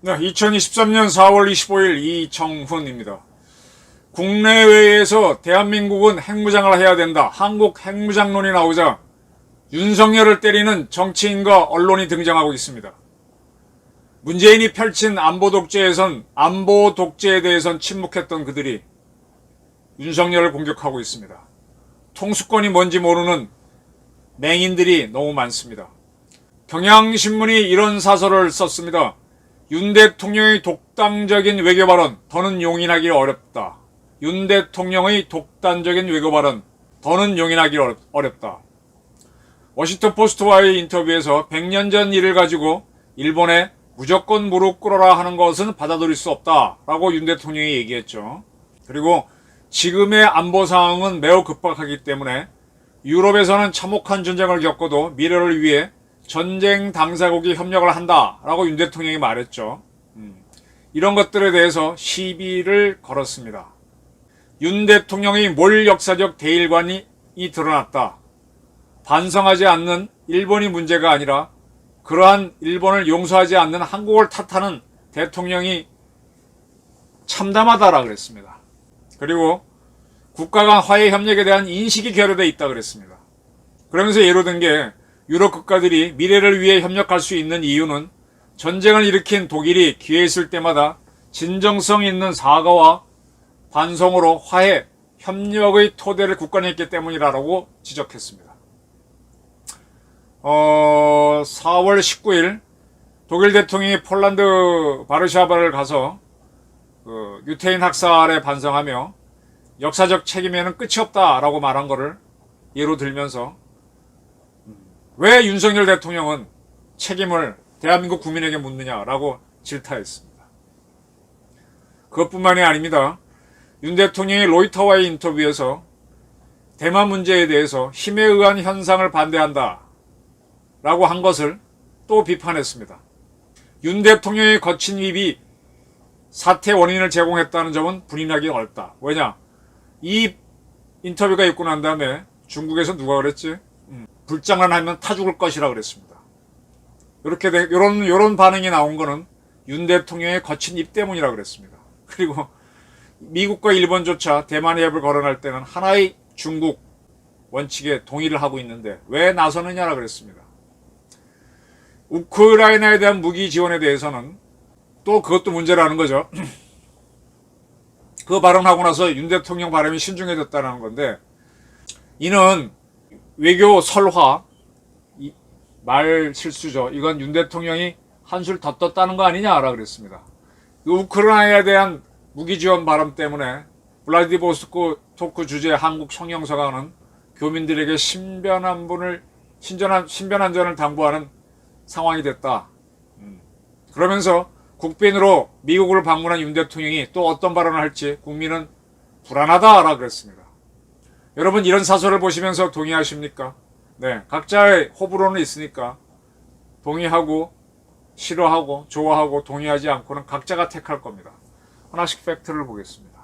네, 2023년 4월 25일 이청훈입니다. 국내외에서 대한민국은 핵무장을 해야 된다. 한국 핵무장론이 나오자 윤석열을 때리는 정치인과 언론이 등장하고 있습니다. 문재인이 펼친 안보 독재에 대해선 침묵했던 그들이 윤석열을 공격하고 있습니다. 통수권이 뭔지 모르는 맹인들이 너무 많습니다. 경향신문이 이런 사설을 썼습니다. 윤 대통령의 독단적인 외교 발언, 더는 용인하기 어렵다. 윤 대통령의 독단적인 외교 발언, 더는 용인하기 어렵다. 워싱턴 포스트와의 인터뷰에서 100년 전 일을 가지고 일본에 무조건 무릎 꿇어라 하는 것은 받아들일 수 없다라고 윤 대통령이 얘기했죠. 그리고 지금의 안보 상황은 매우 급박하기 때문에 유럽에서는 참혹한 전쟁을 겪어도 미래를 위해 전쟁 당사국이 협력을 한다라고 윤 대통령이 말했죠. 이런 것들에 대해서 시비를 걸었습니다. 윤 대통령의 몰 역사적 대일관이 드러났다. 반성하지 않는 일본이 문제가 아니라 그러한 일본을 용서하지 않는 한국을 탓하는 대통령이 참담하다라 그랬습니다. 그리고 국가 간 화해 협력에 대한 인식이 결여되어 있다 그랬습니다. 그러면서 예로 든 게 유럽 국가들이 미래를 위해 협력할 수 있는 이유는 전쟁을 일으킨 독일이 기회 있을 때마다 진정성 있는 사과와 반성으로 화해, 협력의 토대를 굳건했기 때문이라고 지적했습니다. 4월 19일 독일 대통령이 폴란드 바르샤바를 가서 유태인 학살에 반성하며 역사적 책임에는 끝이 없다라고 말한 것을 예로 들면서 왜 윤석열 대통령은 책임을 대한민국 국민에게 묻느냐라고 질타했습니다. 그것뿐만이 아닙니다. 윤 대통령이 로이터와의 인터뷰에서 대만 문제에 대해서 힘에 의한 현상을 반대한다 라고 한 것을 또 비판했습니다. 윤 대통령의 거친 입이 사태 원인을 제공했다는 점은 부인하기 어렵다. 왜냐? 이 인터뷰가 있고 난 다음에 중국에서 누가 그랬지? 불장난 하면 타 죽을 것이라 그랬습니다. 요런 반응이 나온 거는 윤 대통령의 거친 입 때문이라 그랬습니다. 그리고 미국과 일본조차 대만 해협을 거론할 때는 하나의 중국 원칙에 동의를 하고 있는데 왜 나서느냐라 그랬습니다. 우크라이나에 대한 무기 지원에 대해서는 또 그것도 문제라는 거죠. 그 발언하고 나서 윤 대통령 발언이 신중해졌다는 건데 이는 외교 설화, 말 실수죠. 이건 윤 대통령이 한술 더 떴다는 거 아니냐라 그랬습니다. 우크라이나에 대한 무기 지원 발언 때문에 블라디보스토크 주재 한국 성형서강은 교민들에게 신변안전을 당부하는 상황이 됐다. 그러면서 국빈으로 미국을 방문한 윤 대통령이 또 어떤 발언을 할지 국민은 불안하다라 그랬습니다. 여러분 이런 사설을 보시면서 동의하십니까? 네, 각자의 호불호는 있으니까 동의하고 싫어하고 좋아하고 동의하지 않고는 각자가 택할 겁니다. 하나씩 팩트를 보겠습니다.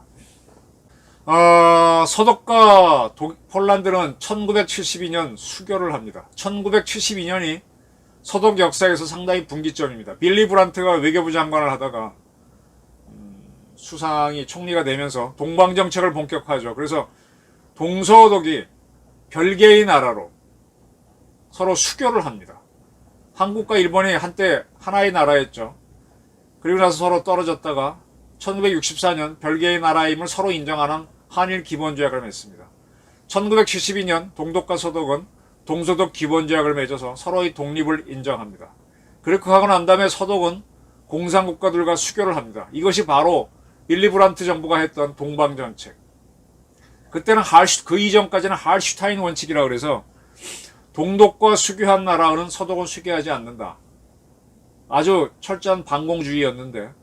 서독과 폴란드는 1972년 수교를 합니다. 1972년이 서독 역사에서 상당히 분기점입니다. 빌리 브란트가 외교부 장관을 하다가 수상이 총리가 되면서 동방정책을 본격화하죠. 그래서 동서독이 별개의 나라로 서로 수교를 합니다. 한국과 일본이 한때 하나의 나라였죠. 그리고 나서 서로 떨어졌다가 1964년 별개의 나라임을 서로 인정하는 한일 기본조약을 맺습니다. 1972년 동독과 서독은 동서독 기본조약을 맺어서 서로의 독립을 인정합니다. 그렇게 하고 난 다음에 서독은 공산국가들과 수교를 합니다. 이것이 바로 빌리 브란트 정부가 했던 동방정책. 그때는 그 이전까지는 할슈타인 원칙이라고 그래서 동독과 수교한 나라는 서독은 수교하지 않는다. 아주 철저한 반공주의였는데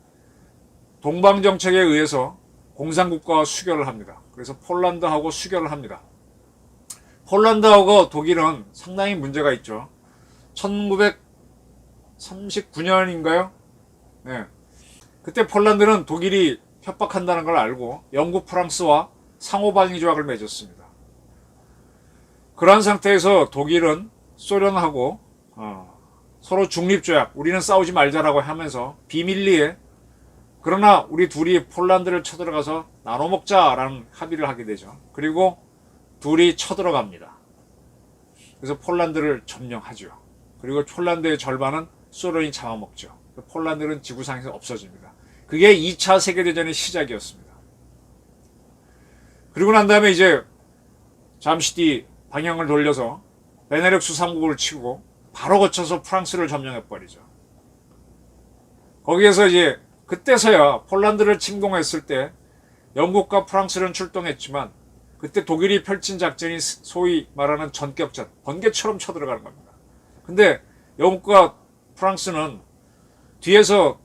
동방정책에 의해서 공산국가와 수교를 합니다. 그래서 폴란드하고 수교를 합니다. 폴란드하고 독일은 상당히 문제가 있죠. 1939년인가요? 네. 그때 폴란드는 독일이 협박한다는 걸 알고 영국, 프랑스와 상호방위 조약을 맺었습니다. 그러한 상태에서 독일은 소련하고 서로 중립조약, 우리는 싸우지 말자라고 하면서 비밀리에, 그러나 우리 둘이 폴란드를 쳐들어가서 나눠먹자라는 합의를 하게 되죠. 그리고 둘이 쳐들어갑니다. 그래서 폴란드를 점령하죠. 그리고 폴란드의 절반은 소련이 잡아먹죠. 폴란드는 지구상에서 없어집니다. 그게 2차 세계대전의 시작이었습니다. 그리고 난 다음에 이제 잠시 뒤 방향을 돌려서 베네룩스 3국을 치고 바로 거쳐서 프랑스를 점령해버리죠. 거기에서 이제 그때서야 폴란드를 침공했을 때 영국과 프랑스는 출동했지만 그때 독일이 펼친 작전이 소위 말하는 전격전, 번개처럼 쳐들어가는 겁니다. 근데 영국과 프랑스는 뒤에서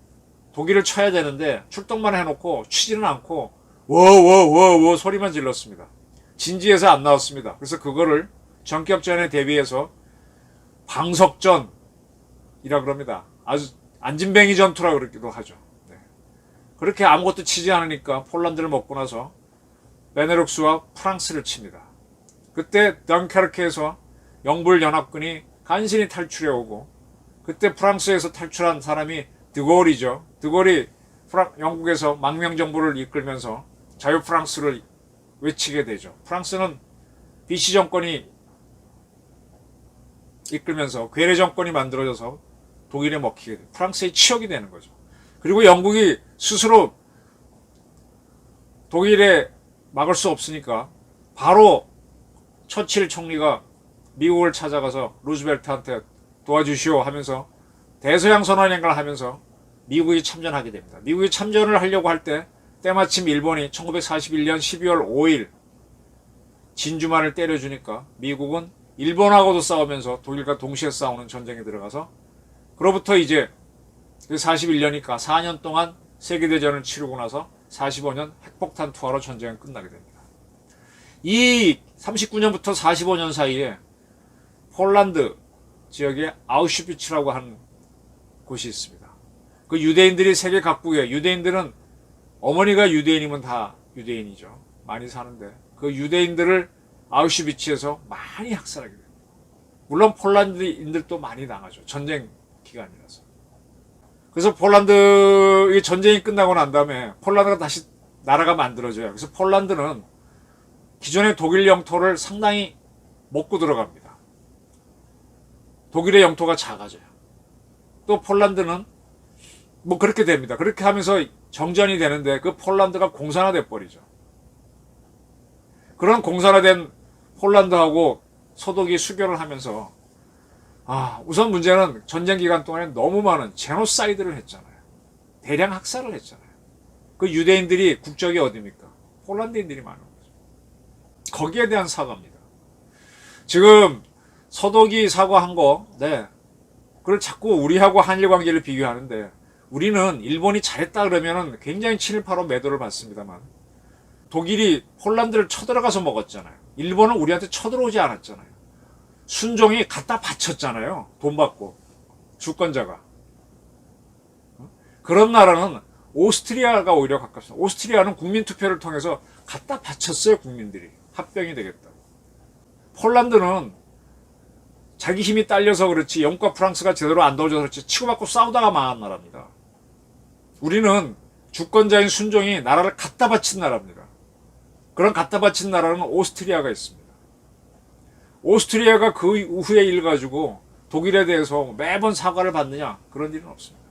독일을 쳐야 되는데 출동만 해놓고 치지는 않고 워워워워 소리만 질렀습니다. 진지해서 안 나왔습니다. 그래서 그거를 전격전에 대비해서 방석전이라 그럽니다. 아주 안진뱅이 전투라 그러기도 하죠. 네. 그렇게 아무것도 치지 않으니까 폴란드를 먹고 나서 베네룩스와 프랑스를 칩니다. 그때 덩케르크에서 영불연합군이 간신히 탈출해 오고, 그때 프랑스에서 탈출한 사람이 드골이죠. 드골이 영국에서 망명정부를 이끌면서 자유 프랑스를 외치게 되죠. 프랑스는 비시 정권이 이끌면서 괴뢰 정권이 만들어져서 독일에 먹히게 돼요. 프랑스의 치욕이 되는 거죠. 그리고 영국이 스스로 독일에 막을 수 없으니까 바로 처칠 총리가 미국을 찾아가서 루즈벨트한테 도와주시오 하면서 대서양 선언행을 하면서 미국이 참전하게 됩니다. 미국이 참전을 하려고 할 때 때마침 일본이 1941년 12월 5일 진주만을 때려주니까 미국은 일본하고도 싸우면서 독일과 동시에 싸우는 전쟁에 들어가서, 그로부터 이제 41년이니까 4년 동안 세계대전을 치르고 나서 45년 핵폭탄 투하로 전쟁은 끝나게 됩니다. 이 39년부터 45년 사이에 폴란드 지역에 아우슈비츠라고 하는 곳이 있습니다. 그 유대인들이 세계 각국에, 유대인들은 어머니가 유대인이면 다 유대인이죠. 많이 사는데 그 유대인들을 아우슈비츠에서 많이 학살하게 됩니다. 물론 폴란드인들도 많이 당하죠. 전쟁 기간이라서. 그래서 폴란드의 전쟁이 끝나고 난 다음에 폴란드가 다시 나라가 만들어져요. 그래서 폴란드는 기존의 독일 영토를 상당히 먹고 들어갑니다. 독일의 영토가 작아져요. 또 폴란드는 뭐 그렇게 됩니다. 그렇게 하면서 정전이 되는데 그 폴란드가 공산화돼 버리죠. 그런 공산화된 폴란드하고 소독이 수교를 하면서 우선 문제는 전쟁 기간 동안에 너무 많은 제노사이드를 했잖아요. 대량 학살을 했잖아요. 그 유대인들이 국적이 어디입니까? 폴란드인들이 많은 거죠. 거기에 대한 사과입니다. 지금 서독이 사과한 거, 네. 그걸 자꾸 우리하고 한일 관계를 비교하는데, 우리는 일본이 잘했다 그러면은 굉장히 친일파로 매도를 받습니다만, 독일이 폴란드를 쳐들어가서 먹었잖아요. 일본은 우리한테 쳐들어오지 않았잖아요. 순종이 갖다 바쳤잖아요. 돈 받고. 주권자가. 그런 나라는 오스트리아가 오히려 가깝습니다. 오스트리아는 국민투표를 통해서 갖다 바쳤어요. 국민들이. 합병이 되겠다. 폴란드는 자기 힘이 딸려서 그렇지, 영국과 프랑스가 제대로 안 도와줘서 그렇지 치고받고 싸우다가 망한 나라입니다. 우리는 주권자인 순종이 나라를 갖다 바친 나라입니다. 그런 갖다 바친 나라는 오스트리아가 있습니다. 오스트리아가 그 이후의 일 가지고 독일에 대해서 매번 사과를 받느냐? 그런 일은 없습니다.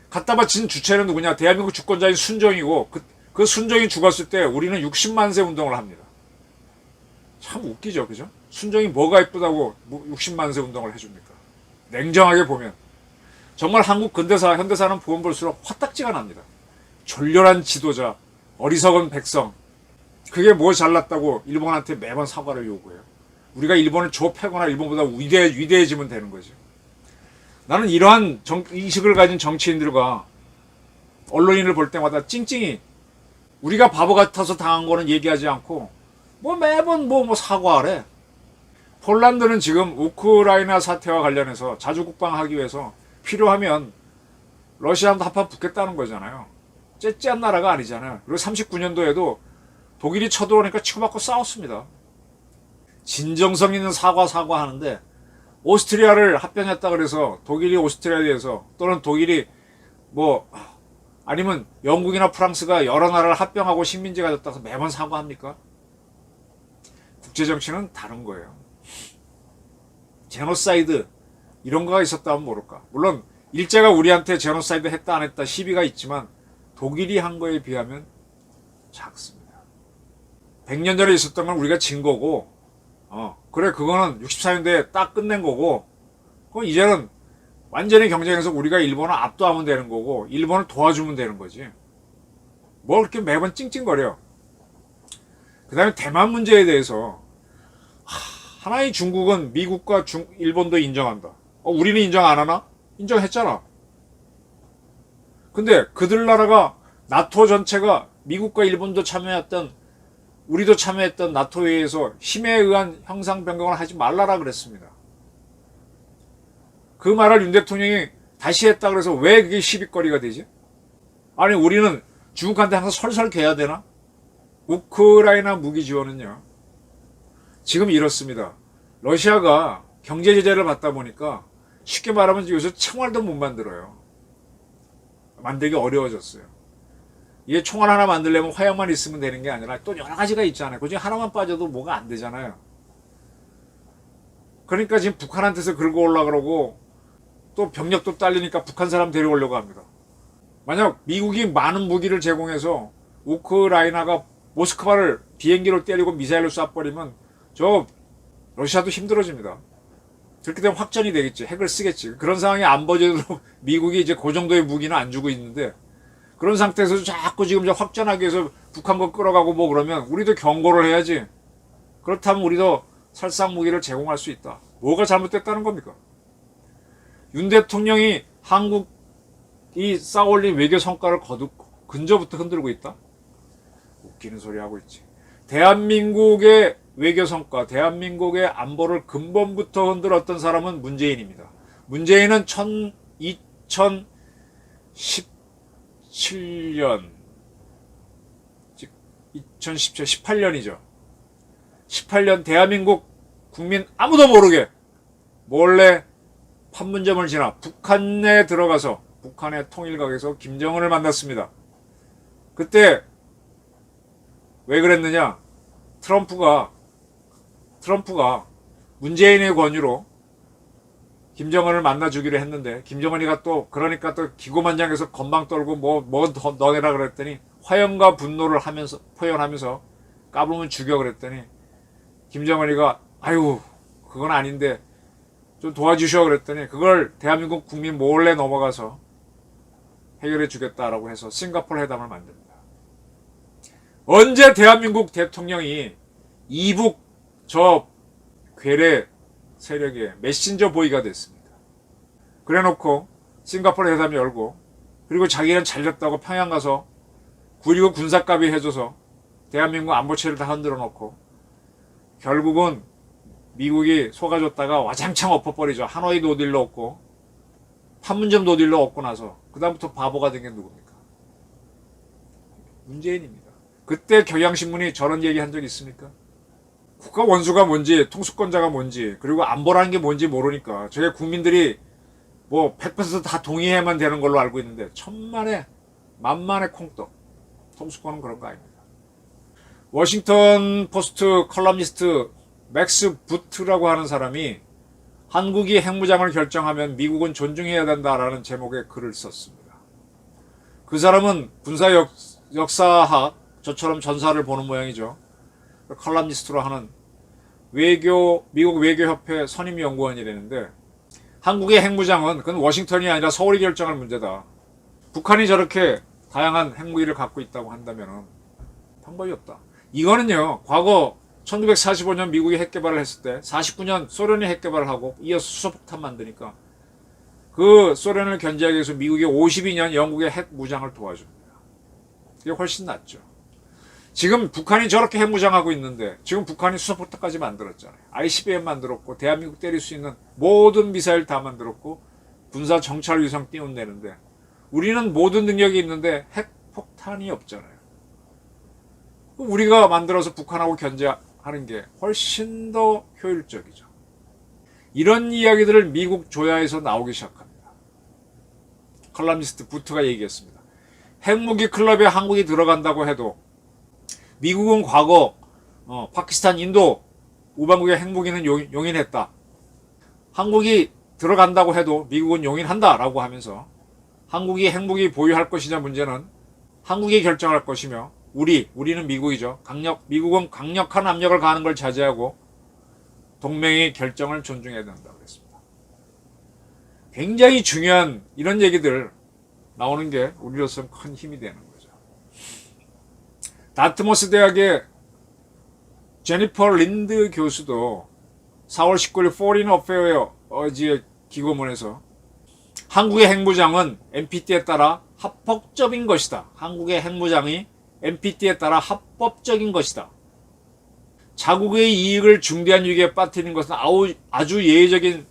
갖다 바친 주체는 누구냐? 대한민국 주권자인 순종이고, 그 순종이 죽었을 때 우리는 60만 세 운동을 합니다. 참 웃기죠, 그죠? 순종이 뭐가 이쁘다고 60만 세 운동을 해줍니까? 냉정하게 보면 정말 한국 근대사, 현대사는 보면 볼수록 화딱지가 납니다. 졸렬한 지도자, 어리석은 백성, 그게 뭐 잘났다고 일본한테 매번 사과를 요구해요. 우리가 일본을 좁혀거나 일본보다 위대해지면 되는 거죠. 나는 이러한 인식을 가진 정치인들과 언론인을 볼 때마다 찡찡이, 우리가 바보 같아서 당한 거는 얘기하지 않고 매번 사과하래. 폴란드는 지금 우크라이나 사태와 관련해서 자주국방하기 위해서 필요하면 러시아한테 합판 붙겠다는 거잖아요. 째째한 나라가 아니잖아요. 그리고 39년도에도 독일이 쳐들어오니까 치고받고 싸웠습니다. 진정성 있는 사과하는데 오스트리아를 합병했다 그래서 독일이 오스트리아에 대해서 또는 독일이 뭐 아니면 영국이나 프랑스가 여러 나라를 합병하고 식민지가 됐다고 해서 매번 사과합니까? 국제정치는 다른 거예요. 제노사이드 이런 거가 있었다면 모를까. 물론 일제가 우리한테 제노사이드 했다 안 했다 시비가 있지만 독일이 한 거에 비하면 작습니다. 100년 전에 있었던 건 우리가 진 거고 그래 그거는 64년대에 딱 끝낸 거고 그럼 이제는 완전히 경쟁에서 우리가 일본을 압도하면 되는 거고 일본을 도와주면 되는 거지. 뭐 그렇게 매번 찡찡거려. 그 다음에 대만 문제에 대해서 하나의 중국은 미국과 일본도 인정한다. 우리는 인정 안 하나? 인정했잖아. 근데 그들 나라가 나토 전체가 미국과 일본도 참여했던 우리도 참여했던 나토회의에서 힘에 의한 형상 변경을 하지 말라라 그랬습니다. 그 말을 윤 대통령이 다시 했다 그래서 왜 그게 시비거리가 되지? 아니 우리는 중국한테 항상 설설 개야 되나? 우크라이나 무기 지원은요. 지금 이렇습니다. 러시아가 경제 제재를 받다 보니까 쉽게 말하면 요새 총알도 못 만들어요. 만들기 어려워졌어요. 이게 총알 하나 만들려면 화약만 있으면 되는 게 아니라 또 여러 가지가 있잖아요. 그중에 하나만 빠져도 뭐가 안 되잖아요. 그러니까 지금 북한한테서 긁어 올라 그러고 또 병력도 딸리니까 북한 사람 데려오려고 합니다. 만약 미국이 많은 무기를 제공해서 우크라이나가 모스크바를 비행기로 때리고 미사일로 쏴버리면 저 러시아도 힘들어집니다. 그렇게 되면 확전이 되겠지. 핵을 쓰겠지. 그런 상황이 안 벌어져도 미국이 이제 그 정도의 무기는 안 주고 있는데 그런 상태에서 자꾸 지금 확전하기 위해서 북한 거 끌어가고 뭐 그러면 우리도 경고를 해야지. 그렇다면 우리도 살상 무기를 제공할 수 있다. 뭐가 잘못됐다는 겁니까? 윤 대통령이 한국이 쌓아올린 외교 성과를 거듭 근저부터 흔들고 있다? 웃기는 소리 하고 있지. 대한민국의 외교 성과, 대한민국의 안보를 근본부터 흔들었던 사람은 문재인입니다. 문재인은 2017년, 18년이죠. 18년 대한민국 국민 아무도 모르게 몰래 판문점을 지나 북한에 들어가서 북한의 통일각에서 김정은을 만났습니다. 그때 왜 그랬느냐? 트럼프가 문재인의 권유로 김정은을 만나주기로 했는데 김정은이가 또 그러니까 또 기고만장해서 건방 떨고 뭐 너네라 그랬더니 화염과 분노를 하면서 표현하면서 까불면 죽여 그랬더니 김정은이가 아유 그건 아닌데 좀 도와주셔 그랬더니 그걸 대한민국 국민 몰래 넘어가서 해결해 주겠다라고 해서 싱가포르 회담을 만듭니다. 언제 대한민국 대통령이 이북 저 괴뢰 세력의 메신저 보이가 됐습니다. 그래놓고 싱가포르 회담 열고 그리고 자기는 잘렸다고 평양 가서 9.19 군사까비 해줘서 대한민국 안보체를 다 흔들어 놓고 결국은 미국이 속아줬다가 와장창 엎어버리죠. 하노이 노딜로 얻고 판문점 노딜로 얻고 나서 그 다음부터 바보가 된 게 누굽니까? 문재인입니다. 그때 경향신문이 저런 얘기 한 적 있습니까? 국가 원수가 뭔지 통수권자가 뭔지 그리고 안보라는 게 뭔지 모르니까 저게 국민들이 뭐 100%다 동의해야만 되는 걸로 알고 있는데 천만에 만만의 콩떡. 통수권은 그런 거 아닙니다. 워싱턴 포스트 컬럼니스트 맥스 부트라고 하는 사람이 한국이 핵무장을 결정하면 미국은 존중해야 된다라는 제목의 글을 썼습니다. 그 사람은 군사 역사학 저처럼 전사를 보는 모양이죠. 컬럼니스트로 하는 미국 외교협회 선임연구원이라는데 한국의 핵무장은 그건 워싱턴이 아니라 서울이 결정할 문제다. 북한이 저렇게 다양한 핵무기를 갖고 있다고 한다면 방법이 없다. 이거는요 과거 1945년 미국이 핵개발을 했을 때 49년 소련이 핵개발을 하고 이어서 수소폭탄 만드니까 그 소련을 견제하기 위해서 미국이 52년 영국의 핵무장을 도와줍니다. 이게 훨씬 낫죠. 지금 북한이 저렇게 핵무장하고 있는데 지금 북한이 수소폭탄까지 만들었잖아요. ICBM 만들었고 대한민국 때릴 수 있는 모든 미사일 다 만들었고 군사 정찰 위성 띄운대는데 우리는 모든 능력이 있는데 핵 핵폭탄이 없잖아요. 우리가 만들어서 북한하고 견제하는 게 훨씬 더 효율적이죠. 이런 이야기들을 미국 조야에서 나오기 시작합니다. 컬럼니스트 부트가 얘기했습니다. 핵무기 클럽에 한국이 들어간다고 해도 미국은 과거 파키스탄, 인도 우방국의 핵무기는 용인했다. 한국이 들어간다고 해도 미국은 용인한다라고 하면서 한국이 핵무기 보유할 것이냐 문제는 한국이 결정할 것이며 우리는 미국이죠. 미국은 강력한 압력을 가하는 걸 자제하고 동맹의 결정을 존중해야 된다고 그랬습니다. 굉장히 중요한 이런 얘기들 나오는 게 우리로서는 큰 힘이 되는 거죠. 다트머스 대학의 제니퍼 린드 교수도 4월 19일 Foreign Affairs의 기고문에서 한국의 핵무장은 NPT에 따라 합법적인 것이다. 한국의 핵무장이 NPT에 따라 합법적인 것이다. 자국의 이익을 중대한 위기에 빠뜨리는 것은 아주 예외적인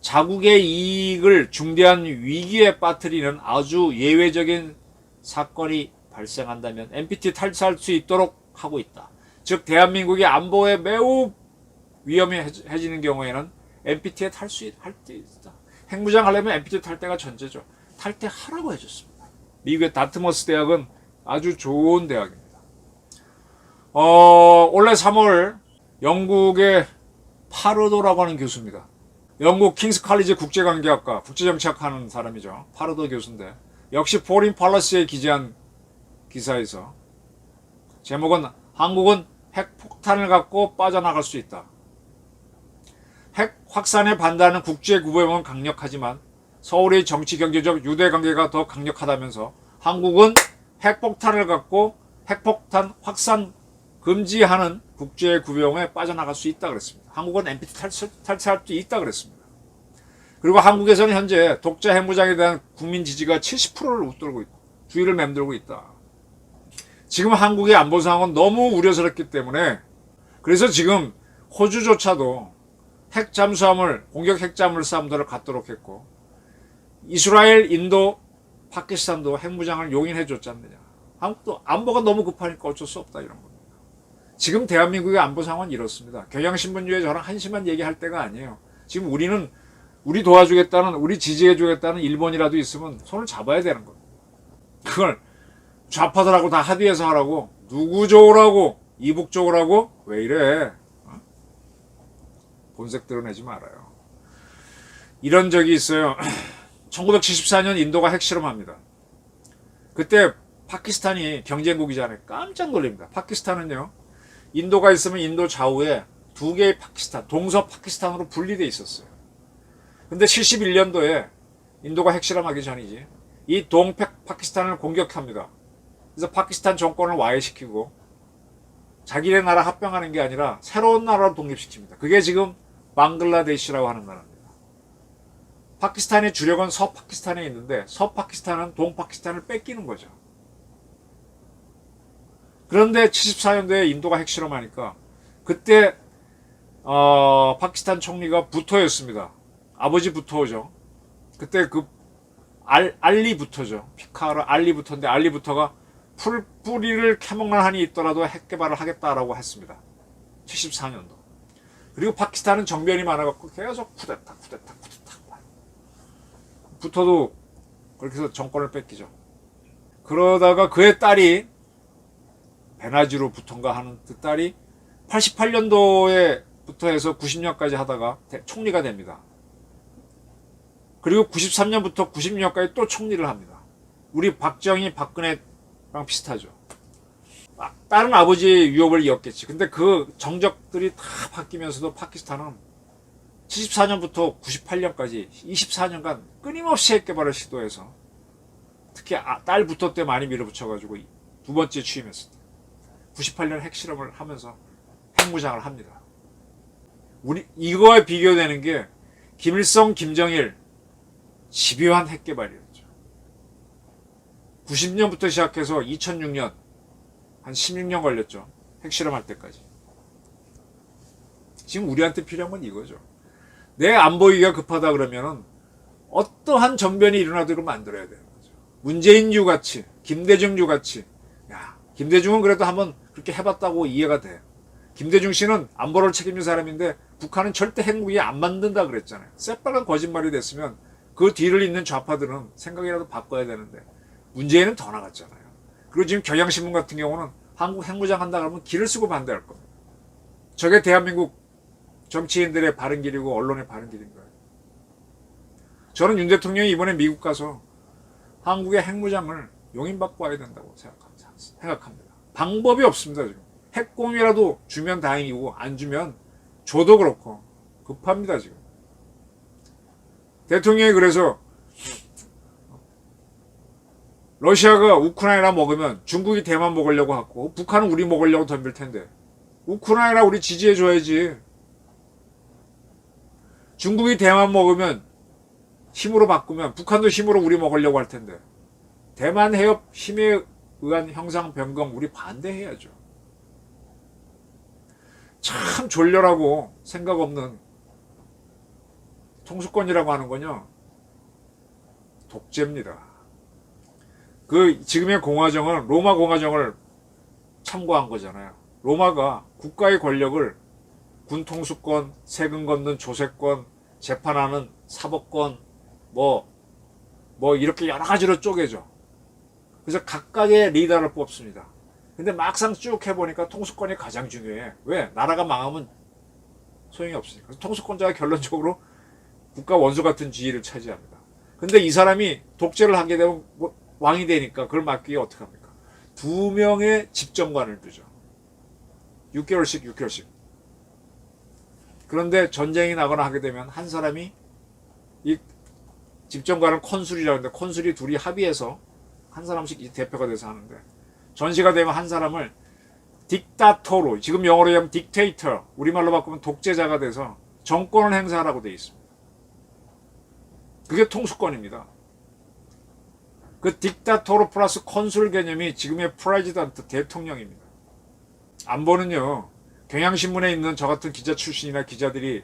자국의 이익을 중대한 위기에 빠뜨리는 아주 예외적인 사건이 발생한다면 NPT 탈퇴할 수 있도록 하고 있다. 즉 대한민국의 안보에 매우 위험해지는 경우에는 NPT에 할 때 있다. 핵무장 하려면 NPT 탈퇴가 전제죠. 탈퇴하라고 해줬습니다. 미국의 다트머스 대학은 아주 좋은 대학입니다. 올해 3월 영국의 파르도라고 하는 교수입니다. 영국 킹스 칼리지 국제관계학과 국제정치학 하는 사람이죠. 파르도 교수인데 역시 포린 팔러스에 기재한 기사에서 제목은 한국은 핵폭탄을 갖고 빠져나갈 수 있다. 핵 확산에 반대하는 국제구호명은 강력하지만 서울의 정치 경제적 유대관계가 더 강력하다면서 한국은 핵폭탄을 갖고 핵폭탄 확산 금지하는 국제구호명에 빠져나갈 수 있다 그랬습니다. 한국은 NPT 탈퇴할 수 있다 그랬습니다. 그리고 한국에서는 현재 독자 핵무장에 대한 국민 지지가 70%를 웃돌고 있고 주의를 맴돌고 있다. 지금 한국의 안보 상황은 너무 우려스럽기 때문에 그래서 지금 호주조차도 공격 핵잠수함들을 갖도록 했고 이스라엘, 인도, 파키스탄도 핵무장을 용인해 줬지 않느냐. 한국도 안보가 너무 급하니까 어쩔 수 없다 이런 겁니다. 지금 대한민국의 안보 상황은 이렇습니다. 경향신문주에 저랑 한심한 얘기할 때가 아니에요. 지금 우리 도와주겠다는, 우리 지지해주겠다는 일본이라도 있으면 손을 잡아야 되는 겁니다. 그걸 좌파들하고 다 합의해서 하라고, 누구 좋으라고, 이북 좋으라고, 왜 이래? 본색 드러내지 말아요. 이런 적이 있어요. 1974년 인도가 핵실험합니다. 그때 파키스탄이 경쟁국이잖아요. 깜짝 놀랍니다. 파키스탄은요, 인도가 있으면 인도 좌우에 두 개의 파키스탄, 동서 파키스탄으로 분리되어 있었어요. 근데 71년도에 인도가 핵실험하기 전이지. 이 파키스탄을 공격합니다. 그래서 파키스탄 정권을 와해시키고 자기네 나라 합병하는 게 아니라 새로운 나라로 독립시킵니다. 그게 지금 방글라데시라고 하는 나라입니다. 파키스탄의 주력은 서파키스탄에 있는데 서파키스탄은 동파키스탄을 뺏기는 거죠. 그런데 74년도에 인도가 핵실험하니까 그때 파키스탄 총리가 부토였습니다. 아버지 부토죠. 그때 그 알리 부토죠. 피카르 알리 부토인데 알리 부토가 뿌리를 캐먹는 한이 있더라도 핵 개발을 하겠다라고 했습니다. 74년도. 그리고 파키스탄은 정변이 많아갖고 계속 쿠데타. 부토도 그렇게 해서 정권을 뺏기죠. 그러다가 그의 딸이 베나지르 부토인가 하는 그 딸이 88년도에부터 해서 90년까지 하다가 총리가 됩니다. 그리고 93년부터 90년까지 또 총리를 합니다. 우리 박정희, 박근혜랑 비슷하죠. 다른 아버지의 유혹을 이었겠지. 근데 그 정적들이 다 바뀌면서도 파키스탄은 74년부터 98년까지 24년간 끊임없이 핵개발을 시도해서 특히 딸 부토 때 많이 밀어붙여가지고 두 번째 취임했을 때 98년 핵실험을 하면서 핵무장을 합니다. 이거에 비교되는 게 김일성, 김정일 집요한 핵개발이었죠. 90년부터 시작해서 2006년 한 16년 걸렸죠. 핵실험할 때까지. 지금 우리한테 필요한 건 이거죠. 내 안보위기가 급하다 그러면은 어떠한 전변이 일어나도록 만들어야 되는 거죠. 문재인유 같이 김대중주 같이, 야, 김대중은 그래도 한번 그렇게 해봤다고 이해가 돼. 김대중 씨는 안보를 책임진 사람인데 북한은 절대 핵무기 안 만든다 그랬잖아요. 새빨간 거짓말이 됐으면 그 뒤를 잇는 좌파들은 생각이라도 바꿔야 되는데 문재인은 더 나갔잖아요. 그리고 지금 경향신문 같은 경우는 한국 핵무장 한다 그러면 길을 쓰고 반대할 겁니다. 저게 대한민국 정치인들의 바른 길이고 언론의 바른 길인 거예요. 저는 윤 대통령이 이번에 미국 가서 한국의 핵무장을 용인받고 와야 된다고 생각합니다. 방법이 없습니다. 지금 핵공이라도 주면 다행이고 안 주면 줘도 그렇고 급합니다. 지금 대통령이 그래서 러시아가 우크라이나 먹으면 중국이 대만 먹으려고 하고 북한은 우리 먹으려고 덤빌 텐데 우크라이나 우리 지지해줘야지. 중국이 대만 먹으면 힘으로 바꾸면 북한도 힘으로 우리 먹으려고 할 텐데 대만 해협 힘에 의한 형상 변경 우리 반대해야죠. 참 졸렬하고 생각 없는 통수권이라고 하는 건요 독재입니다. 그 지금의 공화정은 로마 공화정을 참고한 거잖아요. 로마가 국가의 권력을 군 통수권, 세금 걷는 조세권, 재판하는 사법권, 뭐 이렇게 여러 가지로 쪼개죠. 그래서 각각의 리더를 뽑습니다. 근데 막상 쭉 해보니까 통수권이 가장 중요해. 왜? 나라가 망하면 소용이 없으니까. 그래서 통수권자가 결론적으로 국가 원수 같은 지위를 차지합니다. 근데 이 사람이 독재를 하게 되면 왕이 되니까 그걸 막기 위해 어떻게 합니까? 2명의 집정관을 두죠. 6개월씩. 그런데 전쟁이 나거나 하게 되면 한 사람이 이 집정관을 컨술이라고 하는데 컨술이 둘이 합의해서 한 사람씩 대표가 돼서 하는데 전시가 되면 한 사람을 딕타토로, 지금 영어로 하면 딕테이터, 우리말로 바꾸면 독재자가 돼서 정권을 행사하라고 되어 있습니다. 그게 통수권입니다. 그 딕타토로 플러스 컨술 개념이 지금의 프레지던트 대통령입니다. 안보는요, 경향신문에 있는 저 같은 기자 출신이나 기자들이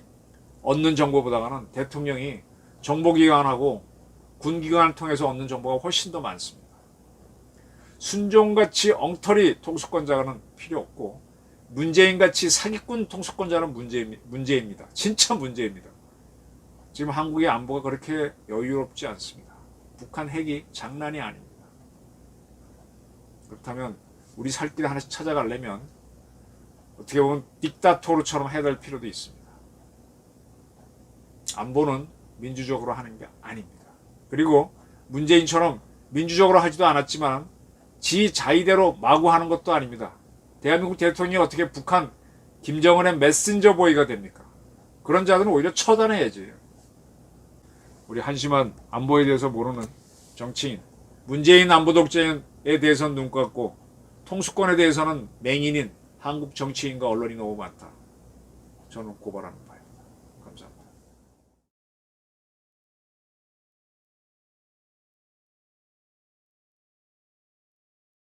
얻는 정보보다는 대통령이 정보기관하고 군기관을 통해서 얻는 정보가 훨씬 더 많습니다. 순종같이 엉터리 통수권자는 필요 없고 문재인같이 사기꾼 통수권자는 문제입니다. 진짜 문제입니다. 지금 한국의 안보가 그렇게 여유롭지 않습니다. 북한 핵이 장난이 아닙니다. 그렇다면 우리 살 길 하나씩 찾아가려면 어떻게 보면 딕타토르처럼 해야 될 필요도 있습니다. 안보는 민주적으로 하는 게 아닙니다. 그리고 문재인처럼 민주적으로 하지도 않았지만 지 자의대로 마구 하는 것도 아닙니다. 대한민국 대통령이 어떻게 북한 김정은의 메신저 보이가 됩니까? 그런 자들은 오히려 처단해야지. 우리 한심한 안보에 대해서 모르는 정치인, 문재인 안보 독재에 대해서는 눈 감고 통수권에 대해서는 맹인인 한국 정치인과 언론이 너무 많다. 저는 고발합니다.